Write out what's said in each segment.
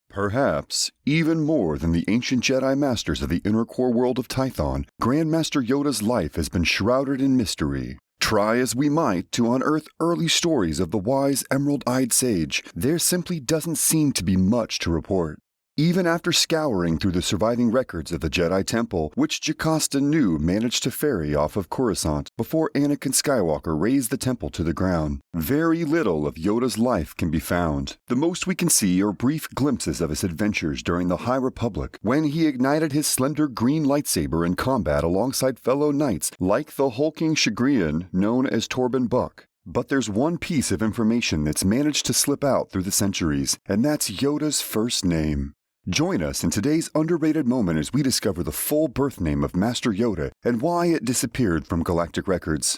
Perhaps, even more than the ancient Jedi Masters of the inner core world of Tython, Grandmaster Yoda's life has been shrouded in mystery. Try as we might to unearth early stories of the wise emerald-eyed sage, there simply doesn't seem to be much to report. Even after scouring through the surviving records of the Jedi Temple, which Jocasta knew managed to ferry off of Coruscant before Anakin Skywalker razed the temple to the ground, very little of Yoda's life can be found. The most we can see are brief glimpses of his adventures during the High Republic, when he ignited his slender green lightsaber in combat alongside fellow knights like the hulking Chagrian known as Torban Buck. But there's one piece of information that's managed to slip out through the centuries, and that's Yoda's first name. Join us in today's underrated moment as we discover the full birth name of Master Yoda and why it disappeared from galactic records.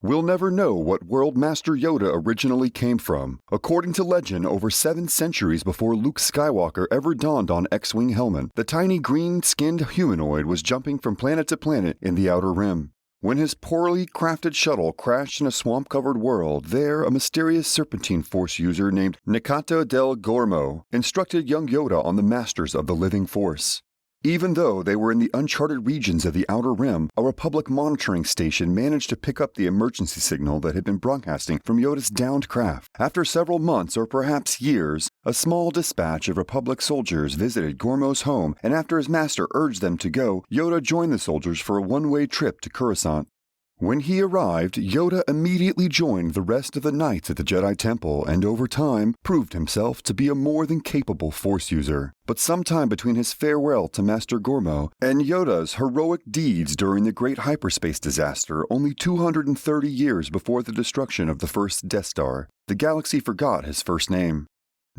We'll never know what world Master Yoda originally came from. According to legend, over 7 centuries before Luke Skywalker ever donned on X-Wing helmet, the tiny green-skinned humanoid was jumping from planet to planet in the Outer Rim. When his poorly crafted shuttle crashed in a swamp-covered world, there a mysterious serpentine force user named Nikato del Gormo instructed young Yoda on the masters of the living force. Even though they were in the uncharted regions of the Outer Rim, a Republic monitoring station managed to pick up the emergency signal that had been broadcasting from Yoda's downed craft. After several months or perhaps years, a small dispatch of Republic soldiers visited Gormo's home, and after his master urged them to go, Yoda joined the soldiers for a one-way trip to Coruscant. When he arrived, Yoda immediately joined the rest of the knights at the Jedi Temple and over time proved himself to be a more than capable Force user. But sometime between his farewell to Master Gormo and Yoda's heroic deeds during the Great Hyperspace Disaster only 230 years before the destruction of the first Death Star, the galaxy forgot his first name.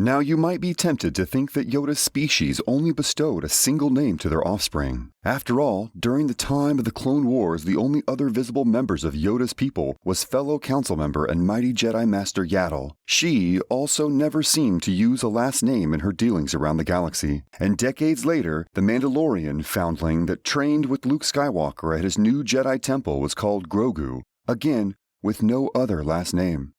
Now you might be tempted to think that Yoda's species only bestowed a single name to their offspring. After all, during the time of the Clone Wars, the only other visible members of Yoda's people was fellow council member and mighty Jedi Master Yaddle. She also never seemed to use a last name in her dealings around the galaxy. And decades later, the Mandalorian foundling that trained with Luke Skywalker at his new Jedi Temple was called Grogu, again with no other last name.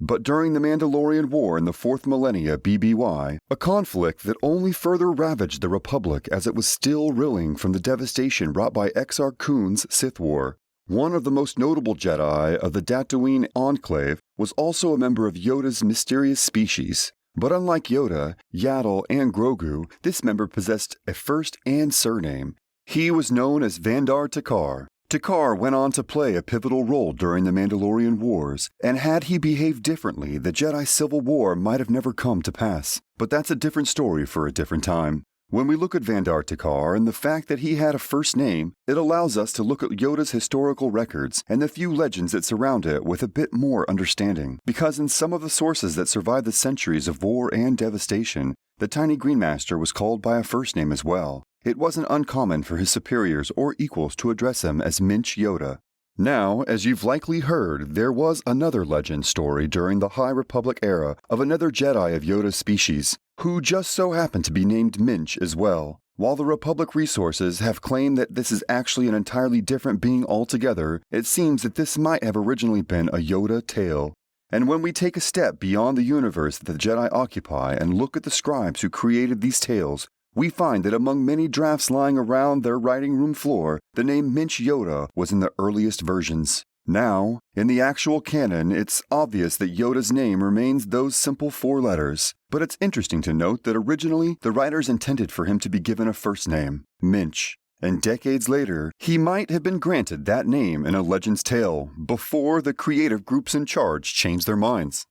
But during the Mandalorian War in the 4th millennia BBY, a conflict that only further ravaged the Republic as it was still reeling from the devastation wrought by Exar Kun's Sith War, one of the most notable Jedi of the Tatooine Enclave was also a member of Yoda's mysterious species. But unlike Yoda, Yaddle, and Grogu, this member possessed a first and surname. He was known as Vandar Takar. Takar went on to play a pivotal role during the Mandalorian Wars, and had he behaved differently, the Jedi Civil War might have never come to pass. But that's a different story for a different time. When we look at Vandar Takar and the fact that he had a first name, it allows us to look at Yoda's historical records and the few legends that surround it with a bit more understanding. Because in some of the sources that survived the centuries of war and devastation, the tiny Greenmaster was called by a first name as well. It wasn't uncommon for his superiors or equals to address him as Minch Yoda. Now, as you've likely heard, there was another legend story during the High Republic era of another Jedi of Yoda's species, who just so happened to be named Minch as well. While the Republic resources have claimed that this is actually an entirely different being altogether, it seems that this might have originally been a Yoda tale. And when we take a step beyond the universe that the Jedi occupy and look at the scribes who created these tales, we find that among many drafts lying around their writing room floor, the name Minch Yoda was in the earliest versions. Now, in the actual canon, it's obvious that Yoda's name remains those simple 4 letters. But it's interesting to note that originally, the writers intended for him to be given a first name, Minch. And decades later, he might have been granted that name in a legend's tale, before the creative groups in charge changed their minds.